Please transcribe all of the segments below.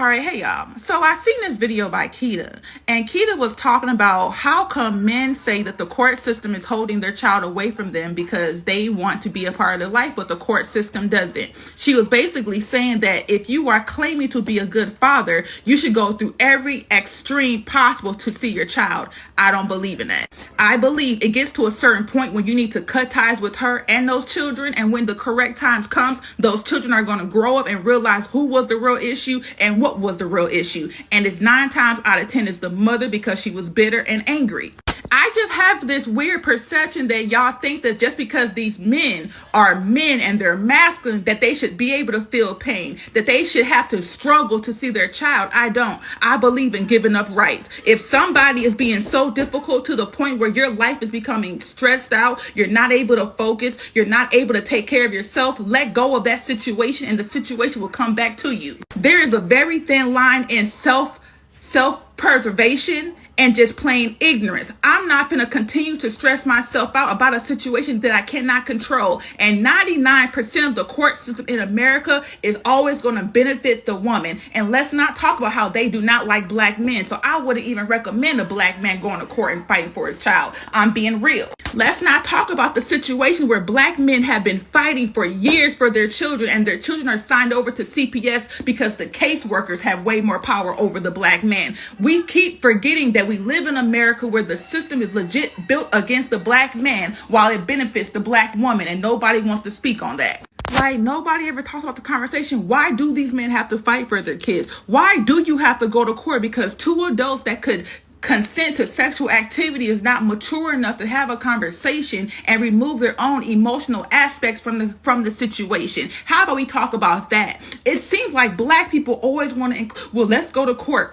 All right, hey y'all. So I seen this video by Keita, and Keita was talking about how come men say that the court system is holding their child away from them because they want to be a part of their life, but the court system doesn't. She was basically saying that if you are claiming to be a good father, you should go through every extreme possible to see your child. I don't believe in that. I believe it gets to a certain point when you need to cut ties with her and those children, and when the correct time comes, those children are going to grow up and realize who was the real issue and what was the real issue. And it's 9 times out of 10 is the mother because she was bitter and angry. I just have this weird perception that y'all think that just because these men are men and they're masculine, that they should be able to feel pain, that they should have to struggle to see their child. I don't. I believe in giving up rights. If somebody is being so difficult to the point where your life is becoming stressed out, you're not able to focus, you're not able to take care of yourself, let go of that situation and the situation will come back to you. There is a very thin line in self-preservation and just plain ignorance. I'm not going to continue to stress myself out about a situation that I cannot control. And 99% of the court system in America is always going to benefit the woman. And let's not talk about how they do not like black men. So I wouldn't even recommend a black man going to court and fighting for his child. I'm being real. Let's not talk about the situation where black men have been fighting for years for their children, and their children are signed over to CPS because the caseworkers have way more power over the black man. We keep forgetting that we live in America where the system is legit built against the black man while it benefits the black woman, and nobody wants to speak on that. Right? Nobody ever talks about the conversation. Why do these men have to fight for their kids? Why do you have to go to court? Because 2 adults that could consent to sexual activity is not mature enough to have a conversation and remove their own emotional aspects from the situation. How about we talk about that? It seems like black people always want to, well, let's go to court.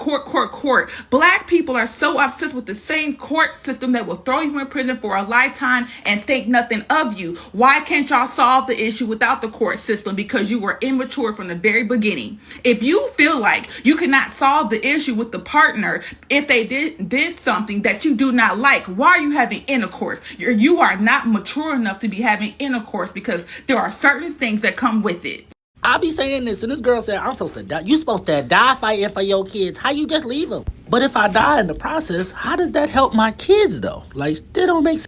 Black people are so obsessed with the same court system that will throw you in prison for a lifetime and think nothing of you. Why can't y'all solve the issue without the court system? Because you were immature from the very beginning. If you feel like you cannot solve the issue with the partner if they did something that you do not like, why are you having intercourse? You are not mature enough to be having intercourse because there are certain things that come with it. I be saying this, and this girl said, I'm supposed to die. You supposed to die fighting for your kids. How you just leave them? But if I die in the process, how does that help my kids, though? Like, that don't make sense.